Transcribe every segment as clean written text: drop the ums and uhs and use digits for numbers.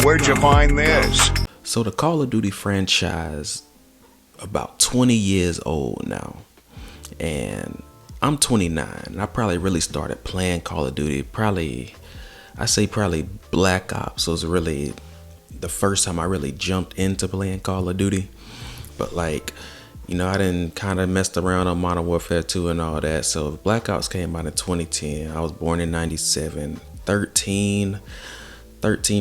Where'd you find this? So the Call of Duty franchise, about 20 years old now, and I'm 29. I probably really started playing Call of Duty probably Black Ops was really the first time I really jumped into playing Call of Duty. But like, you know, I didn't kind of messed around on Modern Warfare 2 and all that. So Black Ops came out in 2010. I was born in 97. 13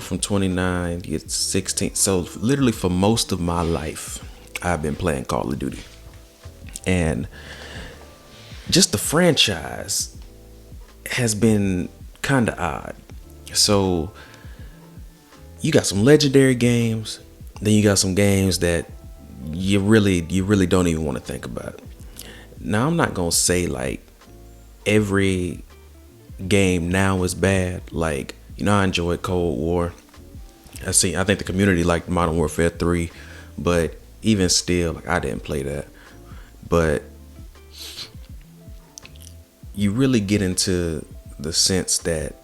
from 29, you get 16. So literally for most of my life, I've been playing Call of Duty. And just the franchise has been kind of odd. So you got some legendary games, then you got some games that you really don't even want to think about. Now, I'm not gonna say like every game now is bad. Like, you know, I enjoyed Cold War. I think the community liked Modern Warfare 3, but even still, like, I didn't play that. But you really get into the sense that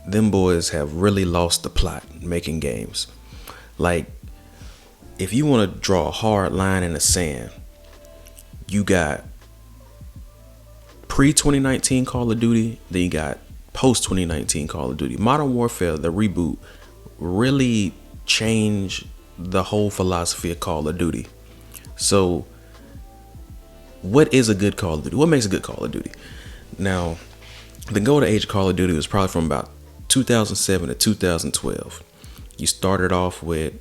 them boys have really lost the plot making games. Like, if you want to draw a hard line in the sand, you got pre-2019 Call of Duty, then you got post-2019 Call of Duty. Modern Warfare, the reboot, really changed the whole philosophy of Call of Duty. So, what is a good Call of Duty? What makes a good Call of Duty? Now, the Golden Age of Call of Duty was probably from about 2007 to 2012. You started off with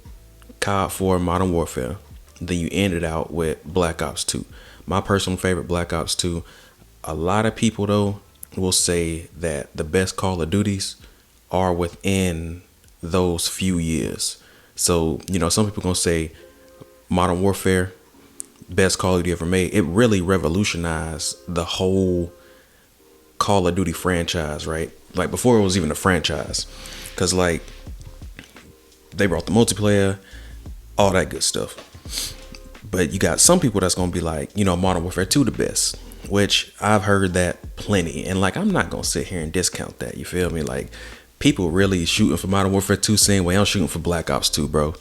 COD 4 Modern Warfare, then you ended out with Black Ops 2. My personal favorite, Black Ops 2. A lot of people though will say that the best Call of Duties are within those few years. So, you know, some people gonna say Modern Warfare, best Call of Duty ever made. It really revolutionized the whole Call of Duty franchise, right? Like, before it was even a franchise, because like they brought the multiplayer, all that good stuff. But you got some people that's gonna be like, you know, Modern Warfare 2 the best, which I've heard that plenty. And like, I'm not gonna sit here and discount that, you feel me? Like, people really shooting for Modern Warfare 2 same way I'm shooting for Black Ops 2, bro.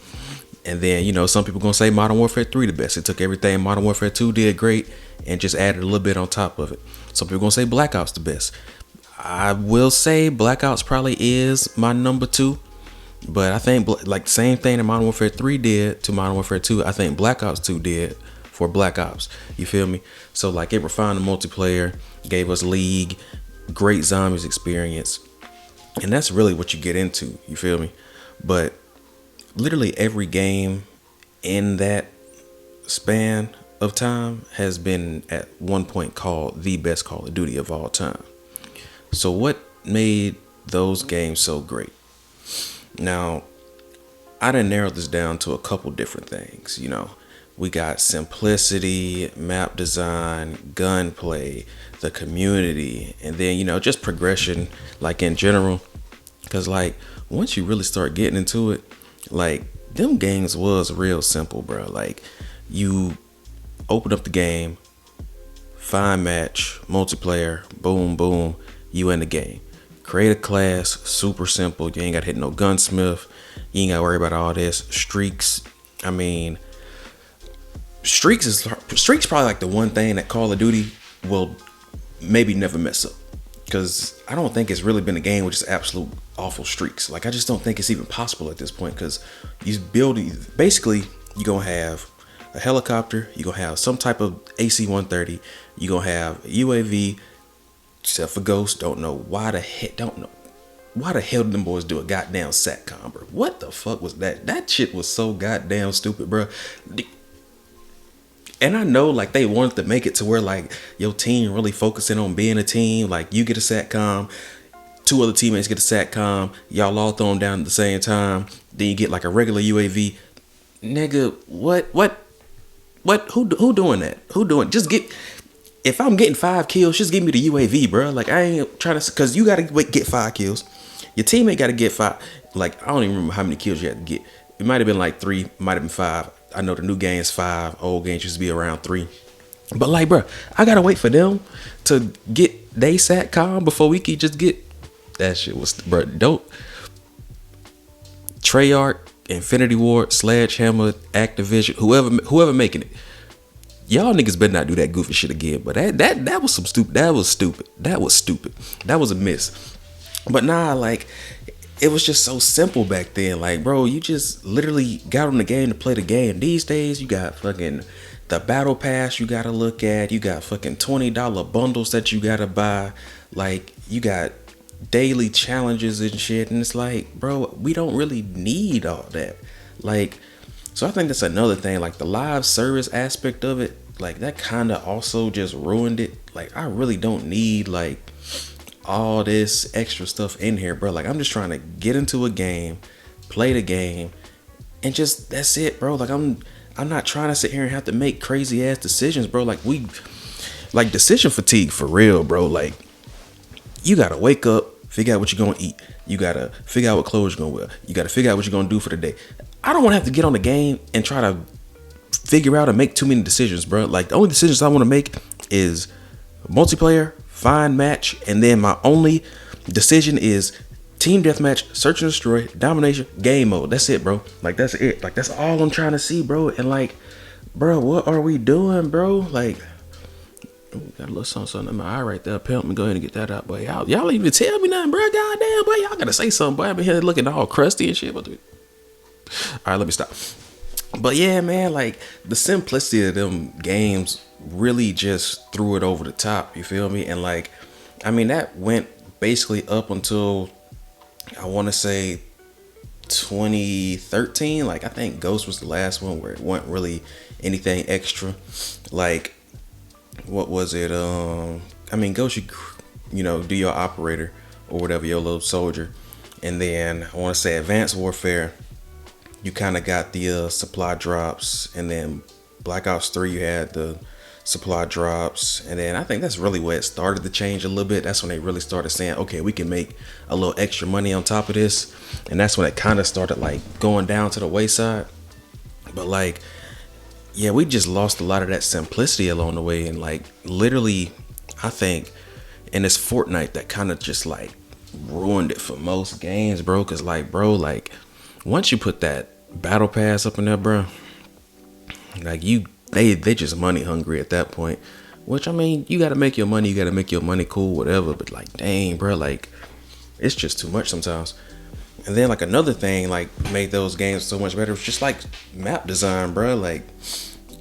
And then, you know, some people gonna say Modern Warfare 3 the best. It took everything Modern Warfare 2 did great and just added a little bit on top of it. Some people gonna say Black Ops the best. I will say Black Ops probably is my number 2. But I think like the same thing that Modern Warfare 3 did to Modern Warfare 2, I think Black Ops 2 did for Black Ops. You feel me? So like, it refined the multiplayer, gave us League, great zombies experience. And that's really what you get into. You feel me? But literally every game in that span of time has been at one point called the best Call of Duty of all time. So what made those games so great? Now, I done narrowed this down to a couple different things. You know, we got simplicity, map design, gunplay, the community, and then, you know, just progression, like, in general. Because like, once you really start getting into it, like, them games was real simple, bro. Like, you open up the game, find match, multiplayer, boom, boom, you in the game. Create a class, super simple. You ain't got to hit no gunsmith. You ain't got to worry about all this. Streaks. I mean, streaks probably like the one thing that Call of Duty will maybe never mess up. Because I don't think it's really been a game with just absolute awful streaks. Like, I just don't think it's even possible at this point. Because basically, you're going to have a helicopter. You're going to have some type of AC-130. You're going to have a UAV. Except for Ghost, don't know why the hell did them boys do a goddamn SATCOM, bro? What the fuck was that? That shit was so goddamn stupid, bro. And I know, like, they wanted to make it to where, like, your team really focusing on being a team. Like, you get a SATCOM, 2 other teammates get a SATCOM, y'all all throw them down at the same time. Then you get like a regular UAV. Nigga, what? Who doing that? If I'm getting 5 kills, just give me the UAV, bro. Like, I ain't trying to, cause you gotta get 5 kills. Your teammate gotta get 5. Like, I don't even remember how many kills you had to get. It might have been like 3, might have been 5. I know the new game is 5. Old games used to be around 3. But like, bro, I gotta wait for them to get they SATCOM before we could just get that shit was, bro. Don't Treyarch, Infinity Ward, Sledgehammer, Activision, whoever making it, y'all niggas better not do that goofy shit again. But that was some stupid. That was stupid. That was stupid. That was a miss. But nah, like, it was just so simple back then. Like, bro, you just literally got on the game to play the game. These days, you got fucking the battle pass you gotta look at. You got fucking $20 bundles that you gotta buy. Like, you got daily challenges and shit. And it's like, bro, we don't really need all that. Like, so I think that's another thing. Like, the live service aspect of it, like, that kind of also just ruined it. Like, I really don't need, like, all this extra stuff in here, bro. Like, I'm just trying to get into a game, play the game, and just, that's it, bro. Like, I'm not trying to sit here and have to make crazy ass decisions, bro. Like, decision fatigue for real, bro. Like, you gotta wake up, figure out what you're gonna eat. You gotta figure out what clothes you're gonna wear. You gotta figure out what you're gonna do for the day. I don't want to have to get on the game and try to figure out and make too many decisions, bro. Like, the only decisions I want to make is multiplayer, find match, and then my only decision is team deathmatch, search and destroy, domination, game mode. That's it, bro. Like, that's it. Like, that's all I'm trying to see, bro. And like, bro, what are we doing, bro? Like, got a little something in my eye right there. Help me go ahead and get that out, boy. Y'all even tell me nothing, bro. Goddamn, boy. Y'all gotta say something, boy. I've been here looking all crusty and shit. All right, let me stop. But yeah, man, like, the simplicity of them games really just threw it over the top. You feel me? And like, I mean, that went basically up until, I want to say, 2013. Like, I think Ghost was the last one where it wasn't really anything extra. Like, what was it? I mean, Ghost, you know, do your operator or whatever, your little soldier. And then I want to say Advanced Warfare, you kind of got the supply drops. And then Black Ops 3, you had the supply drops. And then I think that's really where it started to change a little bit. That's when they really started saying, okay, we can make a little extra money on top of this. And that's when it kind of started like going down to the wayside. But like, yeah, we just lost a lot of that simplicity along the way. And like, literally, I think in this Fortnite, that kind of just like ruined it for most games, bro. Cause like, bro, like, once you put that battle pass up in there, bro, like, they just money hungry at that point. Which, I mean, you gotta make your money, cool, whatever. But like, dang, bro, like, it's just too much sometimes. And then like, another thing like made those games so much better was just like map design, bro. Like,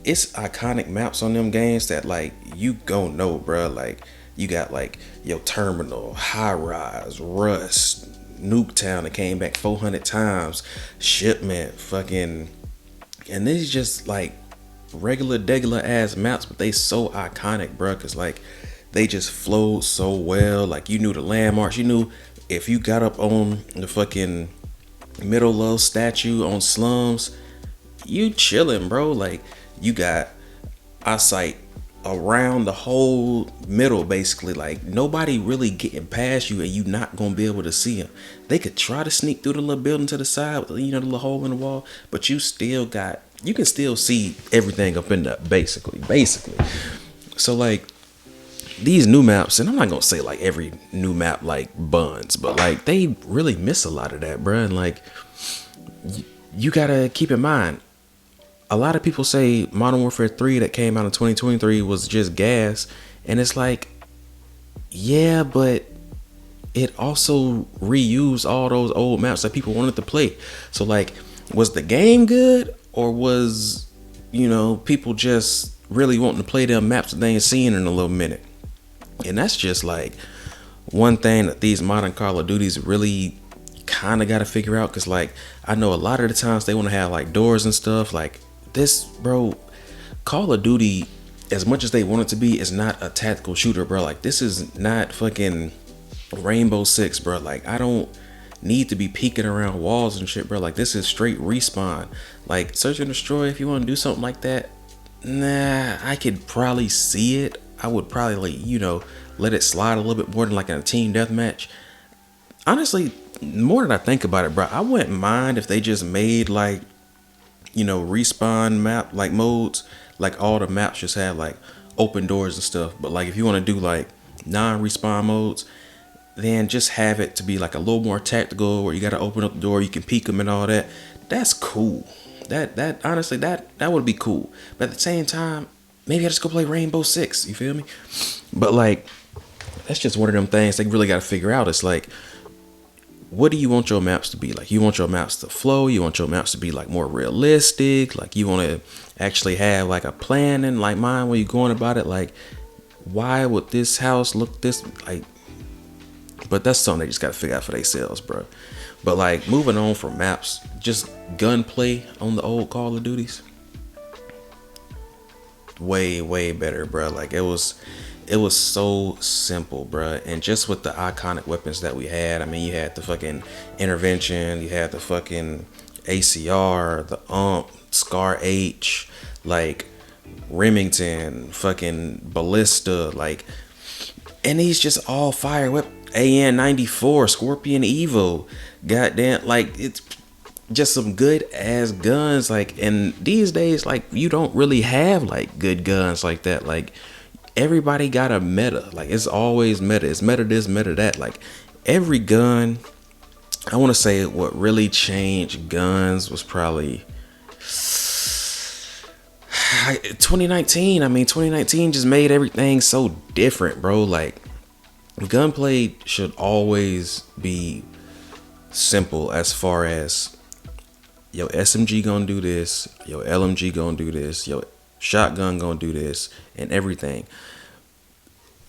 it's iconic maps on them games that like you gon' know, bro. Like, you got like your Terminal, High Rise, Rust, Nuketown that came back 400 times, Shipment, fucking, and these just like regular ass maps, but they so iconic, bro. Cause like, they just flowed so well. Like, you knew the landmarks. You knew if you got up on the fucking middle of statue on Slums, you chilling, bro. Like, you got eyesight around the whole middle, basically. Like, nobody really getting past you, and you not gonna be able to see them. They could try to sneak through the little building to the side with, you know, the little hole in the wall, but you can still see everything up in there, basically. So like, these new maps, and I'm not gonna say like every new map like buns, but like, they really miss a lot of that, bro. And like, you gotta keep in mind, a lot of people say Modern Warfare 3 that came out in 2023 was just gas, and it's like, yeah, but it also reused all those old maps that people wanted to play. So like, was the game good, or was, you know, people just really wanting to play them maps that they ain't seen in a little minute? And that's just like one thing that these modern Call of Duties really kind of got to figure out. Cause like, I know a lot of the times they want to have like doors and stuff like this, bro. Call of Duty, as much as they want it to be, is not a tactical shooter, bro. Like, this is not fucking Rainbow Six, bro. Like, I don't need to be peeking around walls and shit, bro. Like, this is straight respawn. Like, search and destroy, if you want to do something like that, nah, I could probably see it. I would probably, like, you know, let it slide a little bit more than like in a team deathmatch. Honestly, more than I think about it, bro, I wouldn't mind if they just made like, you know, respawn map like modes. Like, all the maps just have like open doors and stuff. But like, if you want to do like non-respawn modes, then just have it to be like a little more tactical, where you got to open up the door, you can peek them and all that. That's cool. That honestly, that would be cool. But at the same time, maybe I just go play Rainbow Six. You feel me? But like, that's just one of them things they really got to figure out. It's like, what do you want your maps to be like? You want your maps to flow? You want your maps to be like more realistic? Like, you want to actually have like a plan in like mind when you're going about it? Like, why would this house look this like? But that's something they just got to figure out for themselves, bro. But like, moving on from maps, just gunplay on the old Call of Duties, way better, bro. Like, it was so simple, bro. And just with the iconic weapons that we had, I mean, you had the fucking intervention, you had the fucking ACR, the Scar H, like Remington, fucking Ballista, like, and these just all fire weapons. AN 94, Scorpion Evo, goddamn, like, it's just some good ass guns. Like, and these days, like, you don't really have like good guns like that. Like, everybody got a meta. Like, it's always meta. It's meta this, meta that. Like, every gun, I want to say what really changed guns was probably 2019. I mean, 2019 just made everything so different, bro. Like, gunplay should always be simple, as far as your SMG gonna do this, your LMG gonna do this, your shotgun gonna do this, and everything.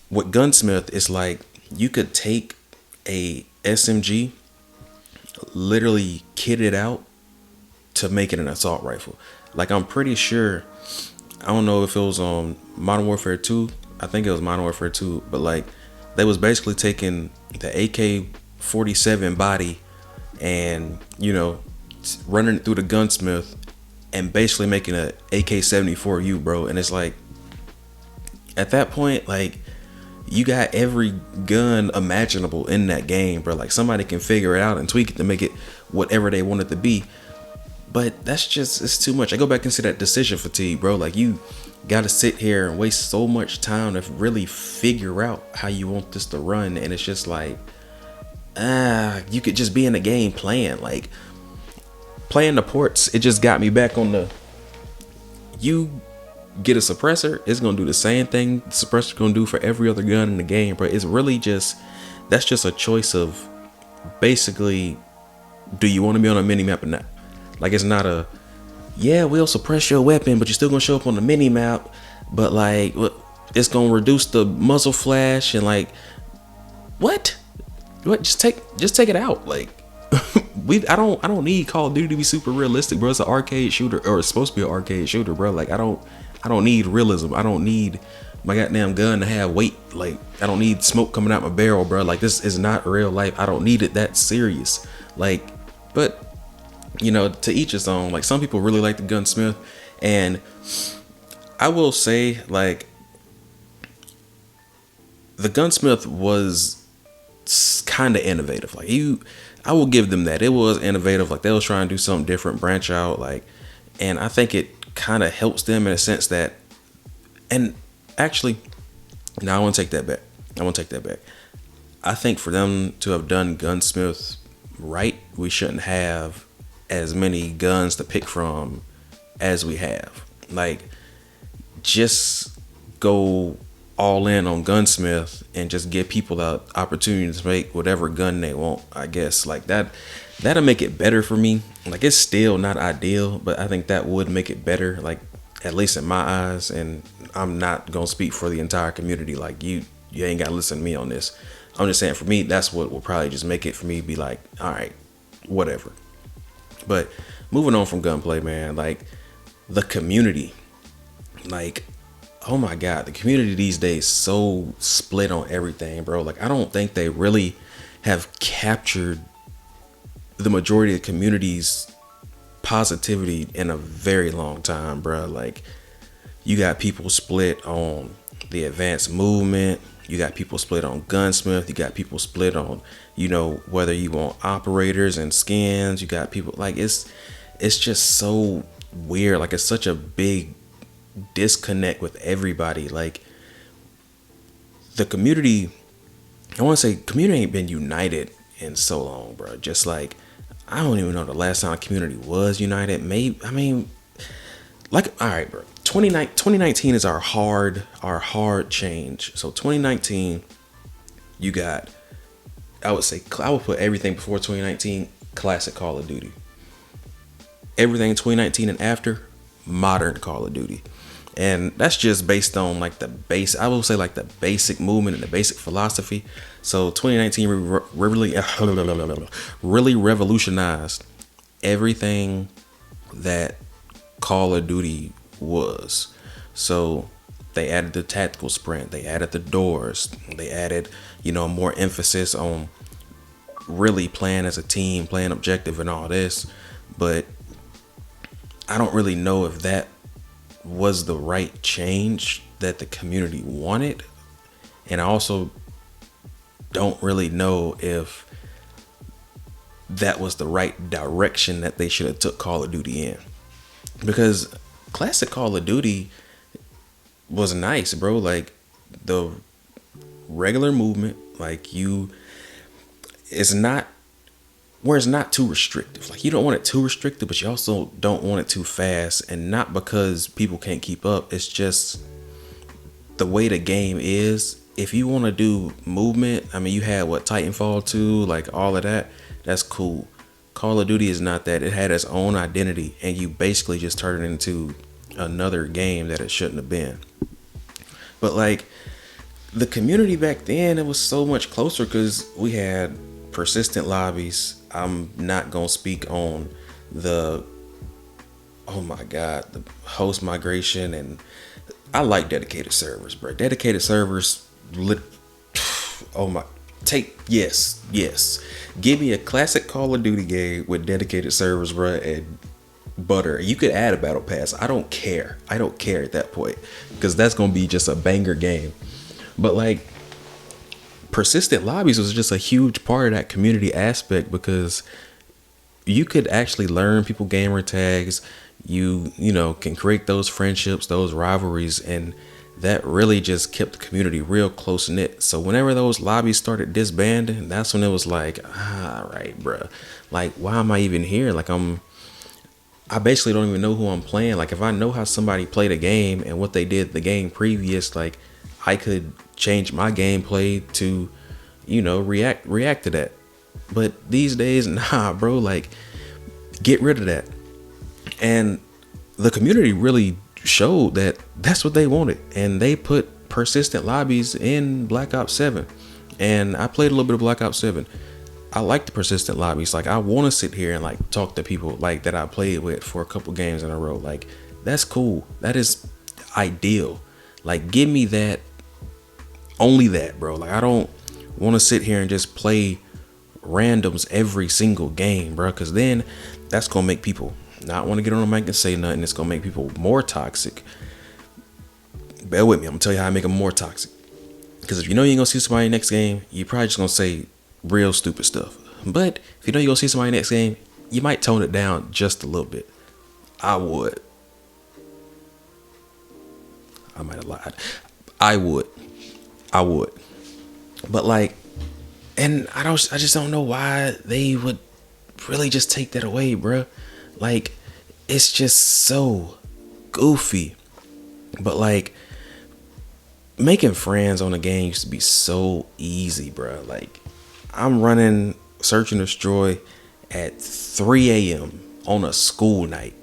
With Gunsmith, it's like you could take a SMG, literally kit it out to make it an assault rifle. Like, I'm pretty sure, I don't know if it was on Modern Warfare 2, I think it was Modern Warfare 2, but like, they was basically taking the AK-47 body and, you know, running it through the Gunsmith and basically making a AK-74U, bro. And it's like, at that point, like, you got every gun imaginable in that game, bro. Like, somebody can figure it out and tweak it to make it whatever they want it to be. But that's just, it's too much. I go back and see that decision fatigue, bro. Like, you gotta sit here and waste so much time to really figure out how you want this to run. And it's just like, you could just be in the game playing. Like, playing the ports, it just got me back on the, you get a suppressor, it's gonna do the same thing the suppressor gonna do for every other gun in the game, bro. It's really just, that's just a choice of, basically, do you want to be on a mini map or not? Like, it's not a, yeah, we'll suppress your weapon, but you're still gonna show up on the mini map, but like, it's gonna reduce the muzzle flash, and like, what just take it out. Like, I don't need Call of Duty to be super realistic, bro. It's an arcade shooter, or it's supposed to be an arcade shooter, bro. Like, I don't need realism. I don't need my goddamn gun to have weight. Like, I don't need smoke coming out my barrel, bro. Like, this is not real life. I don't need it that serious. Like, but, you know, to each his own. Like, some people really like the Gunsmith, and I will say, like, the Gunsmith was kind of innovative. Like, I will give them that. It was innovative. Like, they was trying to do something different, branch out, like, and I think it kind of helps them in a sense that, and actually, no, I want to take that back. I think for them to have done Gunsmith right, we shouldn't have as many guns to pick from as we have. Like, just go all in on Gunsmith and just give people the opportunity to make whatever gun they want, I guess. Like, that'll make it better for me. Like, it's still not ideal, but I think that would make it better, like, at least in my eyes. And I'm not gonna speak for the entire community. Like, you ain't gotta listen to me on this. I'm just saying, for me, that's what will probably just make it for me be like, all right, whatever. But moving on from gunplay, man, like, the community, like, oh my God, the community these days so split on everything, bro. Like, I don't think they really have captured the majority of the community's positivity in a very long time, bro. Like, you got people split on the advanced movement. You got people split on Gunsmith. You got people split on, you know, whether you want operators and skins. You got people, like, it's just so weird. Like, it's such a big disconnect with everybody. Like, the community I want to say community ain't been united in so long, bro. Just like, I don't even know the last time a community was united. Maybe, I mean, like, all right, bro. 2019 is our hard change. So 2019, you got, I would say, I would put everything before 2019 classic Call of Duty. Everything 2019 and after, modern Call of Duty. And that's just based on like the base, I will say like the basic movement and the basic philosophy. So 2019 really revolutionized everything that Call of Duty was. So they added the tactical sprint, they added the doors, they added, more emphasis on really playing as a team, playing objective and all this. But I don't really know if that was the right change that the community wanted. And I also don't really know if that was the right direction that they should have took Call of Duty in. Because classic Call of Duty was nice, bro. Like the regular movement, like it's not where it's not too restrictive. Like you don't want it too restrictive, but you also don't want it too fast. And not because people can't keep up. It's just the way the game is. If you want to do movement, I mean, you had Titanfall 2, like all of that. That's cool. Call of Duty is not that. It had its own identity, and you basically just turned it into another game that it shouldn't have been. But like the community back then, it was so much closer because we had persistent lobbies. I'm not gonna speak on the the host migration, and I like dedicated servers, bro. Dedicated servers yes. Give me a classic Call of Duty game with dedicated servers, bro, and butter. You could add a battle pass. I don't care at that point, because that's gonna be just a banger game. But like persistent lobbies was just a huge part of that community aspect, because you could actually learn people gamer tags. You can create those friendships, those rivalries, and that really just kept the community real close knit. So whenever those lobbies started disbanding, that's when it was like, all right, bro, like why am I even here? Like I basically don't even know who I'm playing. Like if I know how somebody played a game and what they did the game previous, like I could change my gameplay to, react to that. But these days, nah, bro, like get rid of that. And the community really showed that that's what they wanted, and they put persistent lobbies in Black Ops 7. And I played a little bit of Black Ops 7. I like the persistent lobbies. Like I want to sit here and like talk to people like that I played with for a couple games in a row. Like that's cool. That is ideal. Like give me that, only that, bro. Like I don't want to sit here and just play randoms every single game, bro, because then that's gonna make people not want to get on the mic and say nothing. It's gonna make people more toxic. Bear with me, I'm gonna tell you how I make them more toxic. Because if you know you're gonna see somebody next game, you're probably just gonna say real stupid stuff. But if you know you're gonna see somebody next game, you might tone it down just a little bit. I would. I might have lied. I would. But like, and I just don't know why they would really just take that away, bro. Like, it's just so goofy. But like, making friends on a game used to be so easy, bro. Like, I'm running Search and Destroy at 3 a.m. on a school night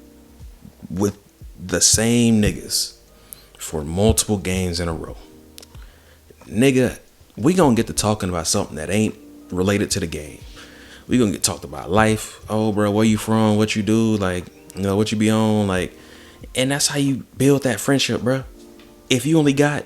with the same niggas for multiple games in a row. Nigga, we gonna get to talking about something that ain't related to the game. We gonna get talked about life. Oh, bro, where you from? What you do? Like, what you be on? Like, and that's how you build that friendship, bro. If you only got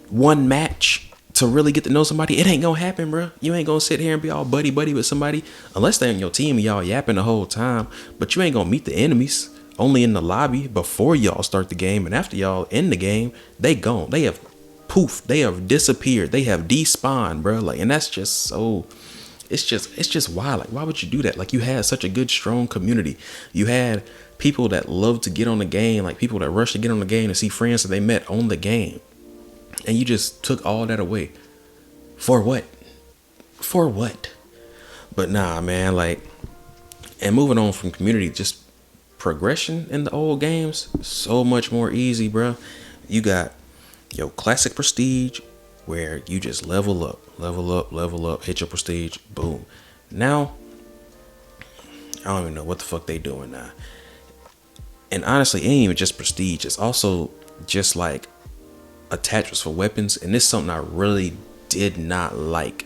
one match to really get to know somebody, it ain't gonna happen, bro. You ain't gonna sit here and be all buddy with somebody unless they're on your team and y'all yapping the whole time. But you ain't gonna meet the enemies only in the lobby before y'all start the game, and after y'all in the game, they gone. They have poofed. They have disappeared. They have despawned, bro. Like, and that's just so. It's just why? Like, why would you do that? Like, you had such a good, strong community. You had people that love to get on the game, like people that rush to get on the game to see friends that they met on the game. And you just took all that away. For what? For what? But nah, man, like, and moving on from community, just progression in the old games, so much more easy, bro. You got your classic prestige, where you just level up, hit your prestige, boom. Now, I don't even know what the fuck they doing now. And honestly, it ain't even just prestige. It's also just like attachments for weapons. And this is something I really did not like,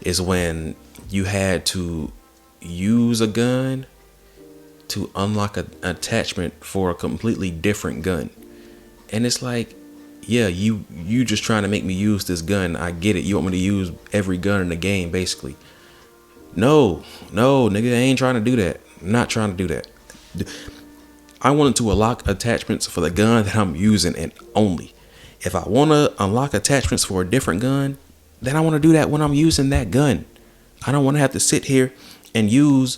is when you had to use a gun to unlock an attachment for a completely different gun. And it's like, yeah, you just trying to make me use this gun. I get it. You want me to use every gun in the game, basically. No, nigga, I ain't trying to do that. I'm not trying to do that. I wanted to unlock attachments for the gun that I'm using, and only. If I want to unlock attachments for a different gun, then I want to do that when I'm using that gun. I don't want to have to sit here and use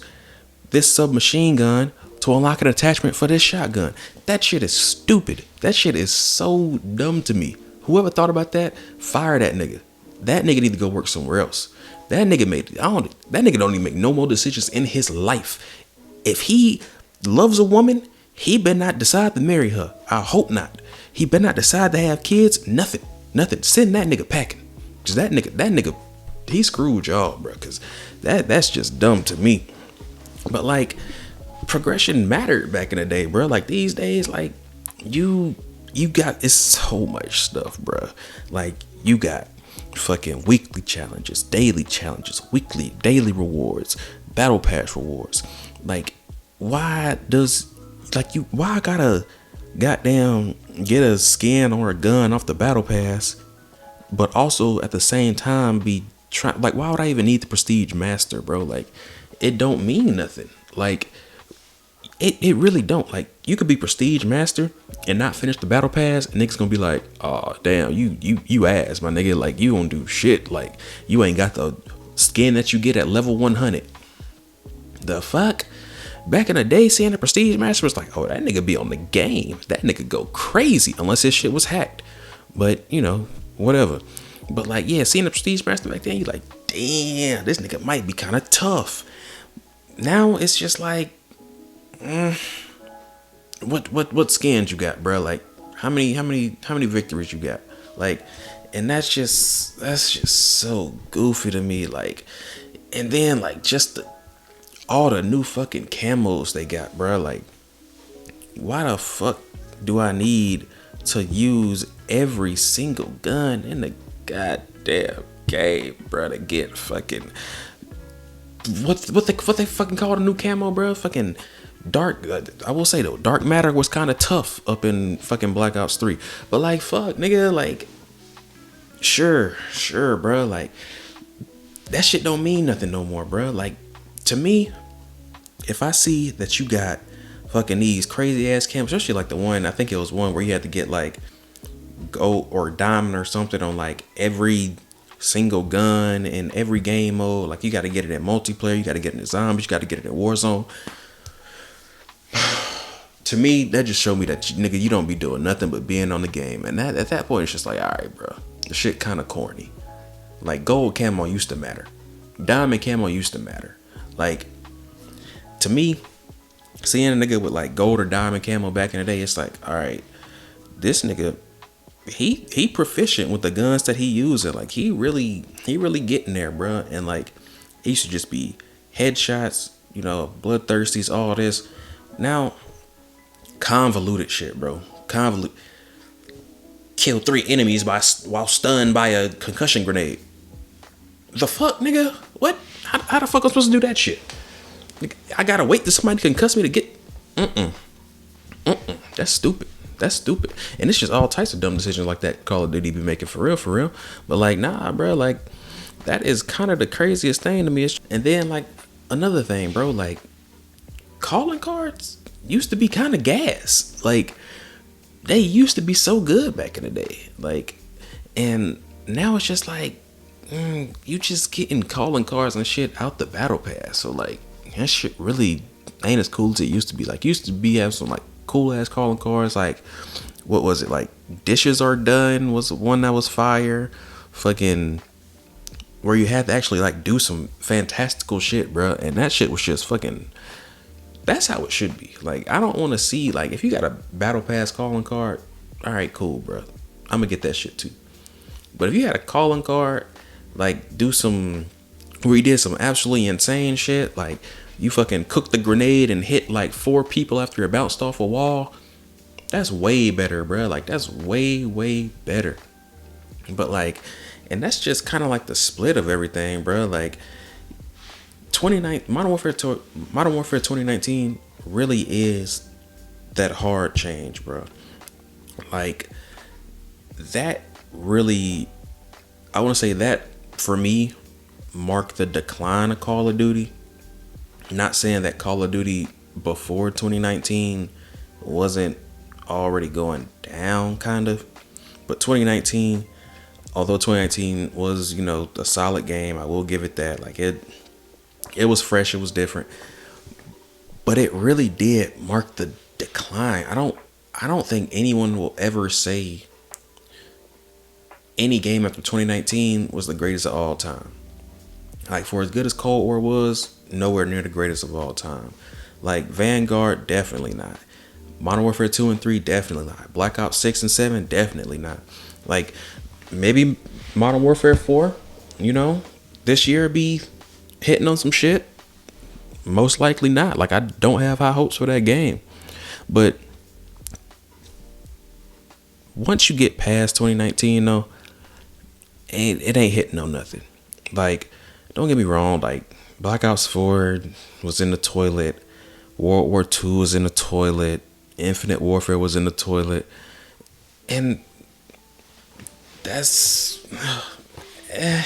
this submachine gun to unlock an attachment for this shotgun. That shit is stupid. That shit is so dumb to me. Whoever thought about that, fire that nigga. That nigga need to go work somewhere else. That nigga don't even make no more decisions in his life. If he loves a woman, he better not decide to marry her. I hope not. He better not decide to have kids. Nothing. Send that nigga packing. Cause that nigga, he screwed y'all, bro. Cause that's just dumb to me. But like, progression mattered back in the day, bro. Like these days, like you got, it's so much stuff, bro. Like you got fucking weekly challenges, daily challenges, daily rewards, battle pass rewards. Like, why I gotta goddamn get a skin or a gun off the battle pass, but also at the same time be trying, like, why would I even need the prestige master, bro? Like, it don't mean nothing. Like, it really don't. Like, you could be prestige master and not finish the battle pass, and niggas gonna be like, oh damn, you ass, my nigga. Like, you don't do shit. Like, you ain't got the skin that you get at level 100. The fuck? Back in the day, seeing the prestige master was like, oh, that nigga be on the game. That nigga go crazy unless his shit was hacked. But, you know, whatever. But like, yeah, seeing the prestige master back then, you like, damn, this nigga might be kind of tough. Now it's just like, what skins you got, bro? Like, how many victories you got? Like, and that's just so goofy to me. Like, and then like just all the new fucking camos they got, bro. Like, why the fuck do I need to use every single gun in the goddamn game, bro, to get fucking what they fucking call the new camo, bro? Fucking dark. I will say though, dark matter was kind of tough up in fucking Black Ops 3, but like, fuck, nigga, like, sure, bro. Like, that shit don't mean nothing no more, bro. Like, to me, if I see that you got fucking these crazy ass cams, especially like the one, I think it was one where you had to get like gold or diamond or something on like every single gun in every game mode. Like, you got to get it in multiplayer, you got to get it in zombies, you got to get it in Warzone. To me, that just showed me that, nigga, you don't be doing nothing but being on the game. And that, at that point, it's just like, all right, bro, the shit kind of corny. Like, gold camo used to matter, diamond camo used to matter. Like, to me, seeing a nigga with like gold or diamond camo back in the day, it's like, all right, this nigga, he proficient with the guns that he using. Like, he really getting there, bro. And like, he used to just be headshots, you know, bloodthirsties, all this. Now, convoluted shit, bro. Kill 3 enemies while stunned by a concussion grenade. The fuck, nigga? What? How the fuck am I supposed to do that shit? I gotta wait till somebody concuss me to get. That's stupid. And it's just all types of dumb decisions like that Call of Duty be making, for real. But like, nah, bro. Like, that is kind of the craziest thing to me. And then like, another thing, bro. Like, calling cards used to be kind of gas. Like, they used to be so good back in the day. Like, and now it's just like, you just getting calling cards and shit out the battle pass. So like, that shit really ain't as cool as it used to be. Like, used to be have some like cool ass calling cards. Like, what was it? Like, dishes are done was one that was fire. Fucking where you had to actually like do some fantastical shit, bro. And that shit was just fucking. That's how it should be. Like, I don't want to see, like, if you got a battle pass calling card, all right, cool, bro. I'm gonna get that shit too. But if you had a calling card, like, do some, where you did some absolutely insane shit, like you fucking cooked the grenade and hit like 4 people after it bounced off a wall, that's way better, bro. Like, that's way better. But like, and that's just kind of like the split of everything, bro. Like, Modern Warfare 2019 really is that hard change, bro. Like, that really, I want to say that for me marked the decline of Call of Duty. Not saying that Call of Duty before 2019 wasn't already going down, kind of, but 2019, although 2019 was, you know, a solid game, I will give it that. Like, it was fresh, it was different, but it really did mark the decline. I don't think anyone will ever say any game after 2019 was the greatest of all time. Like, for as good as Cold War was, nowhere near the greatest of all time. Like, Vanguard, definitely not. Modern Warfare 2 and 3, definitely not. Black Ops 6 and 7, definitely not. Like, maybe Modern Warfare 4, you know, this year be hitting on some shit. Most likely not. Like, I don't have high hopes for that game. But once you get past 2019, though, it ain't hitting on nothing. Like, don't get me wrong, like, Black Ops 4 was in the toilet. World War II was in the toilet. Infinite Warfare was in the toilet. And that's they're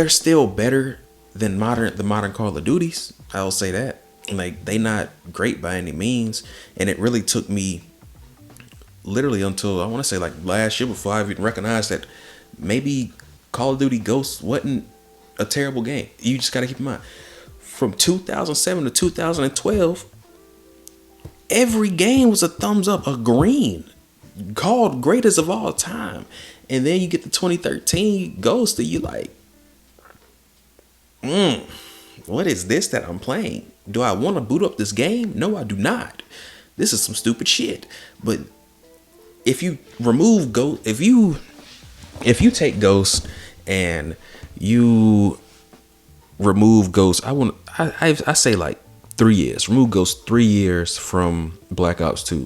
still better than the modern Call of Duties. I'll say that. Like, they not great by any means. And it really took me literally until, I want to say, like, last year before I even recognized that maybe Call of Duty Ghosts wasn't a terrible game. You just got to keep in mind, from 2007 to 2012, every game was a thumbs up, a green, called greatest of all time. And then you get to 2013 Ghost, and you like, what is this that I'm playing? Do I want to boot up this game? No, I do not. This is some stupid shit. But if you remove Ghost, if you take and you remove Ghost, I say like 3 years. Remove Ghost 3 years from Black Ops 2,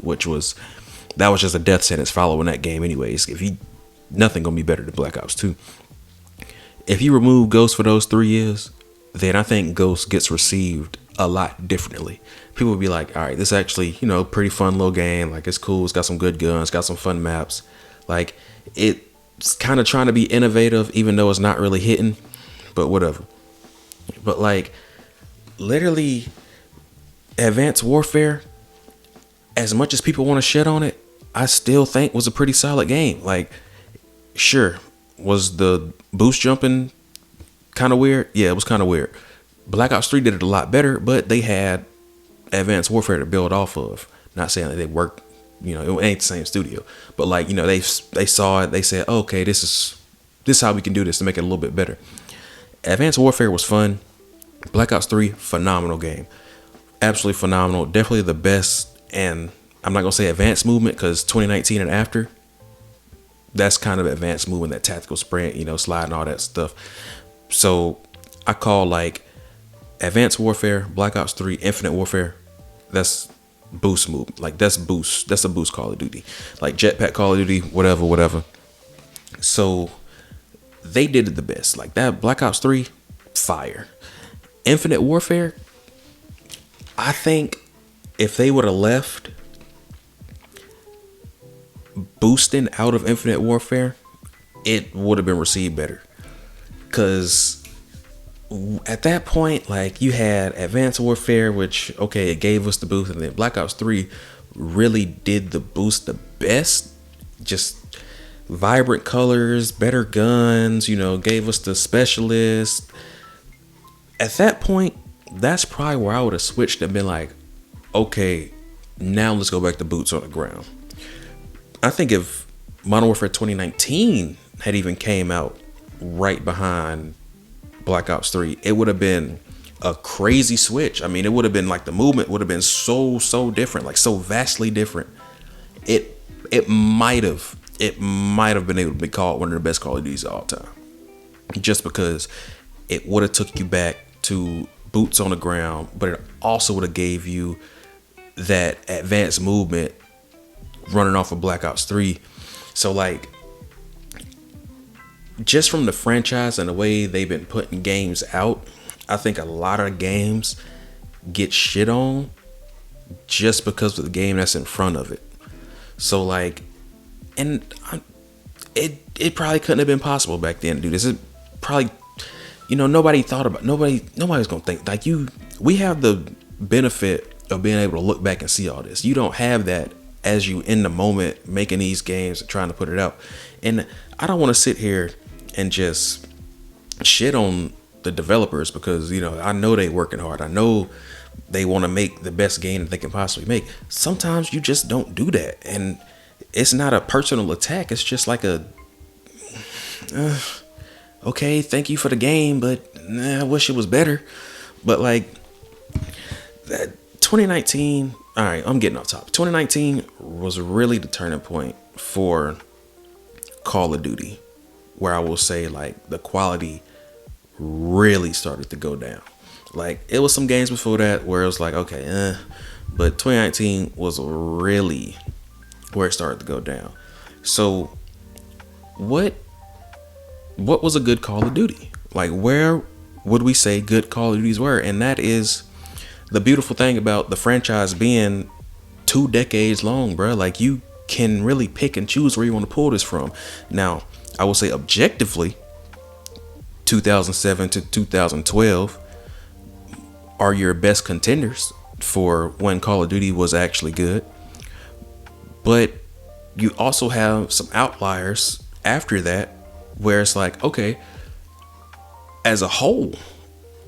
that was just a death sentence following that game anyways. Nothing gonna be better than Black Ops 2. If you remove Ghost for those 3 years, then I think Ghost gets received a lot differently. People will be like, all right, this is actually, you know, pretty fun little game. Like, it's cool. It's got some good guns, got some fun maps. Like, it's kind of trying to be innovative, even though it's not really hitting, but whatever. But like, literally, Advanced Warfare, as much as people want to shit on it, I still think was a pretty solid game. Like, sure, was the boost jumping kind of weird? Yeah, it was kind of weird. Black Ops 3 did it a lot better, but they had Advanced Warfare to build off of. Not saying that they worked, you know, it ain't the same studio, but like, you know, they saw it, they said, okay, this is how we can do this to make it a little bit better. Advanced Warfare was fun. Black Ops 3, phenomenal game. Absolutely phenomenal. Definitely the best. And I'm not gonna say advanced movement, because 2019 and after, that's kind of advanced movement, that tactical sprint, you know, sliding, all that stuff. So I call like Advanced Warfare, Black Ops 3, Infinite Warfare, that's boost move. Like, that's a boost Call of Duty. Like Jetpack Call of Duty, whatever. So they did it the best. Like, that Black Ops 3, fire. Infinite Warfare, I think if they would have left boosting out of Infinite Warfare, it would have been received better. Because at that point, like, you had Advanced Warfare, which, okay, it gave us the boost, and then Black Ops 3 really did the boost the best. Just vibrant colors, better guns, you know, gave us the specialist. At that point, that's probably where I would have switched and been like, okay, now let's go back to boots on the ground. I think if Modern Warfare 2019 had even came out right behind Black Ops 3, it would have been a crazy switch. I mean, it would have been like the movement would have been so different, like so vastly different. It might have been able to be called one of the best Call of Duties of all time, just because it would have took you back to boots on the ground, but it also would have gave you that advanced movement running off of Black Ops 3. So like, just from the franchise and the way they've been putting games out, I think a lot of games get shit on just because of the game that's in front of it. So like, and it probably couldn't have been possible back then, dude. This is probably, nobody was gonna think like we have the benefit of being able to look back and see all this. You don't have that as you in the moment making these games and trying to put it out. And I don't want to sit here and just shit on the developers, because I know they working hard. I know they want to make the best game that they can possibly make. Sometimes you just don't do that, and it's not a personal attack. It's just like a okay, thank you for the game, but I wish it was better. But like that 2019, all right, I'm getting off topic. 2019 was really the turning point for Call of Duty, where I will say like the quality really started to go down. Like, it was some games before that where it was like, okay, but 2019 was really where it started to go down. So what was a good Call of Duty? Like, where would we say good Call of Duties were? And that is the beautiful thing about the franchise being 2 decades long, bro. Like, you can really pick and choose where you want to pull this from. Now, I will say objectively, 2007 to 2012 are your best contenders for when Call of Duty was actually good. But you also have some outliers after that where it's like, okay, as a whole,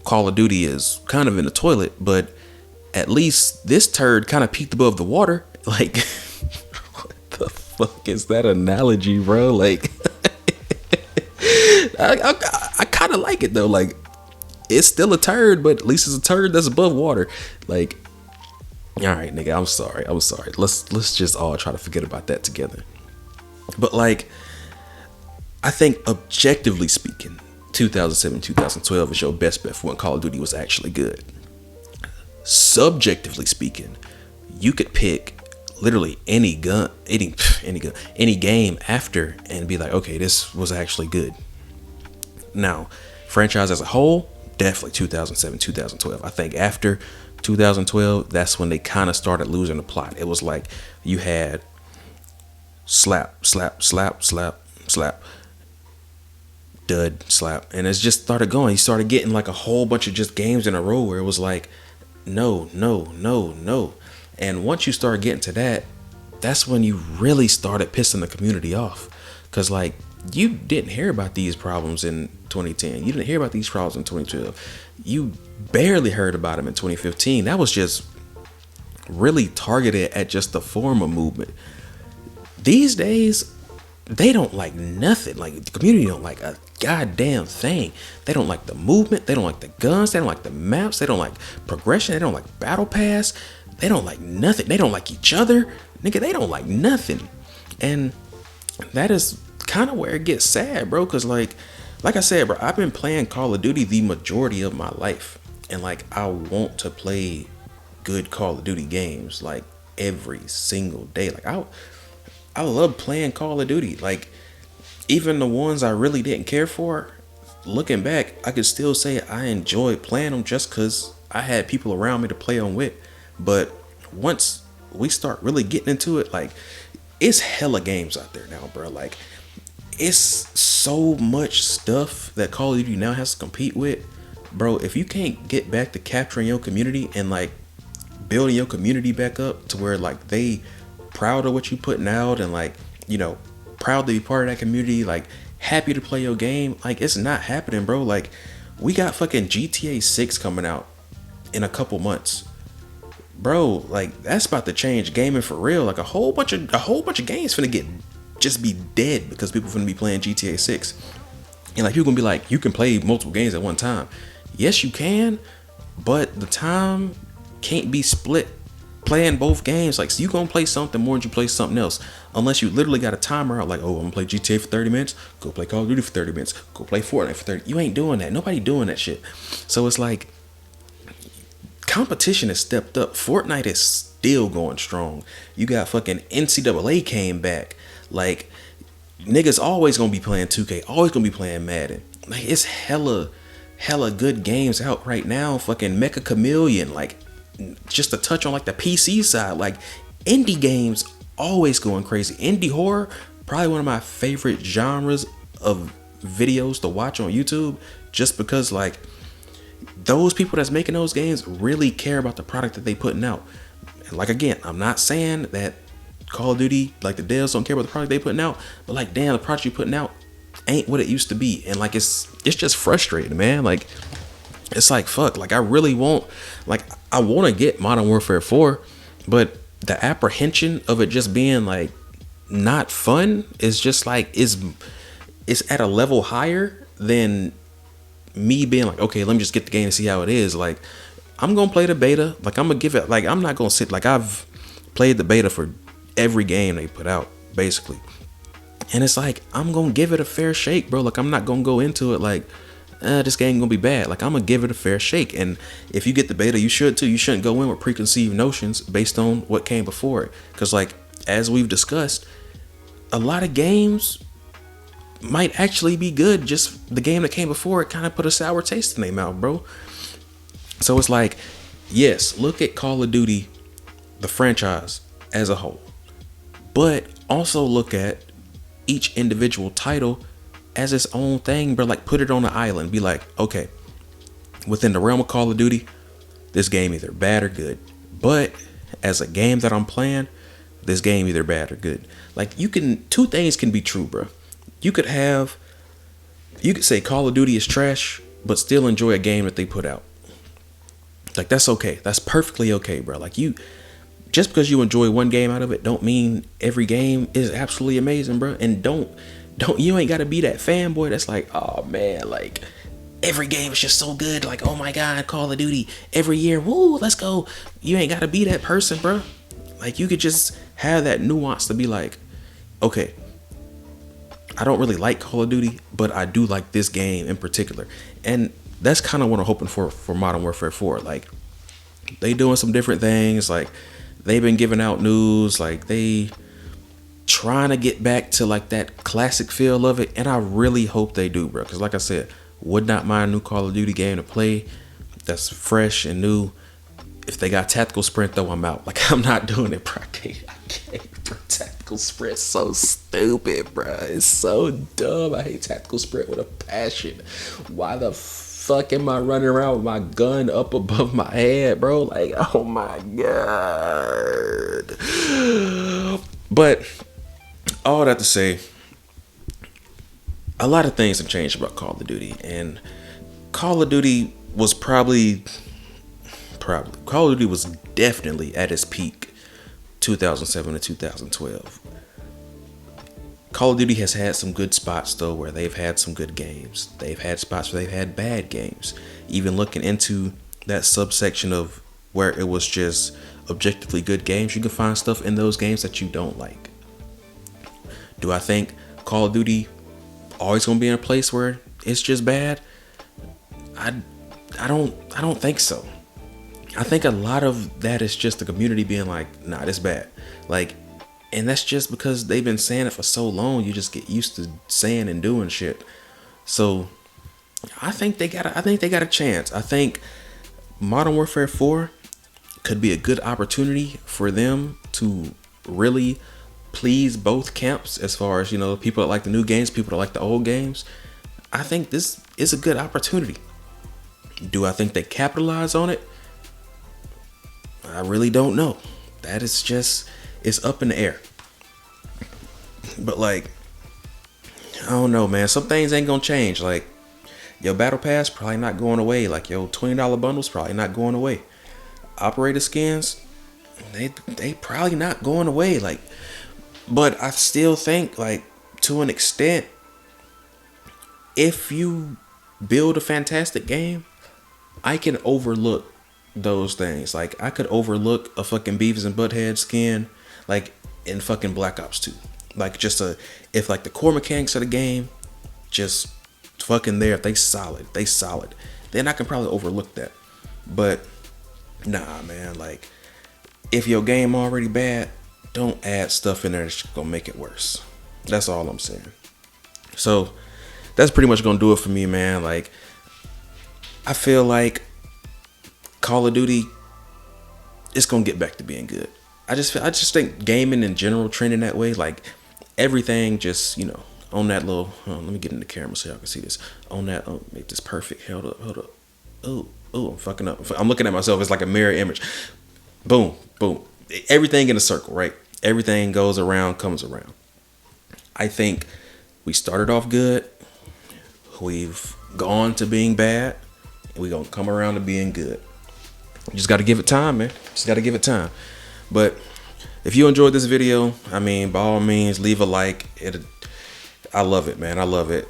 Call of Duty is kind of in the toilet, but at least this turd kind of peeked above the water. Like, what the fuck is that analogy, bro? Like, I kind of like it though. Like, it's still a turd, but at least it's a turd that's above water. Like, all right, nigga, I'm sorry. Let's just all try to forget about that together. But like, I think objectively speaking, 2007, 2012 is your best bet for when Call of Duty was actually good. Subjectively speaking, you could pick literally any game after and be like, okay, this was actually good. Now, franchise as a whole, definitely 2007, 2012. I think after 2012, that's when they kind of started losing the plot. It was like you had slap, slap, slap, slap, slap, dud, slap, and it's just started going. You started getting like a whole bunch of just games in a row where it was like, no. And once you start getting to that, that's when you really started pissing the community off. Because like, you didn't hear about these problems in 2010. You didn't hear about these problems in 2012. You barely heard about them in 2015. That was just really targeted at just the former movement. These days, they don't like nothing. Like, the community don't like a goddamn thing. They don't like the movement. They don't like the guns. They don't like the maps. They don't like progression. They don't like battle pass. They don't like nothing. They don't like each other. Nigga, they don't like nothing. And that is kind of where it gets sad, bro. Because like I said, bro, I've been playing Call of Duty the majority of my life. And like, I want to play good Call of Duty games like every single day. Like, I love playing Call of Duty. Like, even the ones I really didn't care for, looking back, I could still say I enjoyed playing them just because I had people around me to play them with. But once we start really getting into it, like, it's hella games out there now, bro. Like, it's so much stuff that Call of Duty now has to compete with. Bro, if you can't get back to capturing your community and like building your community back up to where like they proud of what you putting out and like, proud to be part of that community, like happy to play your game, like, it's not happening, bro. Like, we got fucking GTA 6 coming out in a couple months, bro. Like, that's about to change gaming for real. Like, a whole bunch of games finna get just be dead because people gonna be playing GTA 6. And like people gonna be like, you can play multiple games at one time. Yes, you can, but the time can't be split playing both games. Like, so you gonna play something more than you play something else, unless you literally got a timer out. Like, oh, I'm gonna play GTA for 30 minutes. Go play Call of Duty for 30 minutes. Go play Fortnite for 30. You ain't doing that. Nobody doing that shit. So it's like competition has stepped up. Fortnite is still going strong. You got fucking NCAA came back. Like, niggas always gonna be playing 2K. Always gonna be playing Madden. Like, it's hella good games out right now. Fucking Mecha Chameleon. Like, just to touch on like the PC side, like indie games always going crazy. Indie horror, probably one of my favorite genres of videos to watch on YouTube, just because like those people that's making those games really care about the product that they putting out. And like, again, I'm not saying that Call of Duty, like the devs don't care about the product they putting out, but like, damn, the product you putting out ain't what it used to be. And like, it's just frustrating, man. Like, it's like, fuck, like I really want, like I want to get Modern Warfare 4, but the apprehension of it just being like not fun is just like, it's at a level higher than me being like, okay, let me just get the game and see how it is. Like, I'm gonna play the beta. Like, I'm gonna give it, like, I'm not gonna sit, like, I've played the beta for every game they put out, basically. And it's like, I'm gonna give it a fair shake, bro. Like, I'm not gonna go into it like, this game gonna be bad. Like, I'm gonna give it a fair shake. And if you get the beta, you should too. You shouldn't go in with preconceived notions based on what came before it. Because like, as we've discussed, a lot of games might actually be good. Just the game that came before it kind of put a sour taste in their mouth, bro. So it's like, yes, look at Call of Duty, the franchise as a whole, but also look at each individual title as its own thing, bro. Like, put it on an island. Be like, okay, within the realm of Call of Duty, this game either bad or good. But as a game that I'm playing, this game either bad or good. Like, you can, two things can be true, bro. You could say Call of Duty is trash, but still enjoy a game that they put out. Like, that's okay. That's perfectly okay, bro. Like, just because you enjoy one game out of it, don't mean every game is absolutely amazing, bro. And you ain't gotta be that fanboy that's like, oh man, like every game is just so good. Like, oh my God, Call of Duty every year, woo, let's go. You ain't gotta be that person, bro. Like, you could just have that nuance to be like, okay, I don't really like Call of Duty, but I do like this game in particular. And that's kind of what I'm hoping for Modern Warfare 4. Like, they doing some different things. Like, they've been giving out news. Like, they trying to get back to like that classic feel of it. And I really hope they do, bro. Because like I said, would not mind a new Call of Duty game to play that's fresh and new. If they got tactical sprint though, I'm out. Like, I'm not doing it, bro. I can't, bro. Tactical sprint's so stupid, bro. It's so dumb. I hate tactical sprint with a passion. Why the fuck am I running around with my gun up above my head, bro? Like, oh my God. But all that to say, a lot of things have changed about Call of Duty. And Call of Duty was Call of Duty was definitely at its peak 2007 to 2012. Call of Duty has had some good spots though, where they've had some good games. They've had spots where they've had bad games. Even looking into that subsection of where it was just objectively good games, you can find stuff in those games that you don't like. Do I think Call of Duty always gonna be in a place where it's just bad? I don't think so. I think a lot of that is just the community being like, nah, this bad. Like, and that's just because they've been saying it for so long, you just get used to saying and doing shit. So I think they got a chance. I think Modern Warfare 4 could be a good opportunity for them to really please both camps, as far as, you know, people that like the new games, people that like the old games. I think this is a good opportunity. Do I think they capitalize on it? I really don't know. That is just, it's up in the air. But like, I don't know, man. Some things ain't gonna change. Like, your battle pass probably not going away. Like, your $20 bundles probably not going away. Operator skins, they probably not going away. Like, But I still think, like, to an extent, if you build a fantastic game, I can overlook those things. Like, I could overlook a fucking Beavis and Butthead skin, like, in fucking Black Ops 2. Like, if, like, the core mechanics of the game just fucking there, if they solid, then I can probably overlook that. But, nah, man, like, if your game already bad, don't add stuff in there that's gonna make it worse. That's all I'm saying. So that's pretty much gonna do it for me, man. Like, I feel like Call of Duty is gonna get back to being good. I just think gaming in general trending that way. Like, everything just, you know, on that little. Let me get in the camera so y'all can see this. On that, make this perfect. Hold up. Oh, I'm fucking up. I'm looking at myself. It's like a mirror image. Boom. Everything in a circle, right? Everything goes around, comes around. I think we started off good. We've gone to being bad. And we're going to come around to being good. You just got to give it time, man. Just got to give it time. But if you enjoyed this video, I mean, by all means, leave a like. I love it, man. I love it.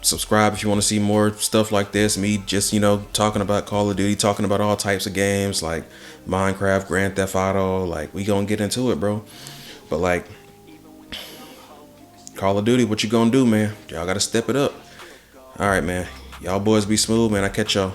Subscribe if you want to see more stuff like this. Me just, you know, talking about Call of Duty, talking about all types of games like Minecraft, Grand Theft Auto. Like, we gonna get into it, bro. But, like, Call of Duty, what you gonna do, man? Y'all gotta step it up. All right, man. Y'all boys be smooth, man. I catch y'all.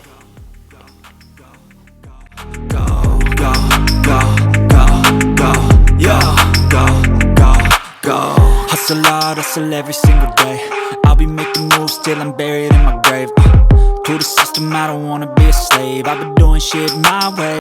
Hustle hard, hustle every single day. I'll be making moves till I'm buried in my grave. To the system, I don't wanna be a slave. I've been doing shit my way.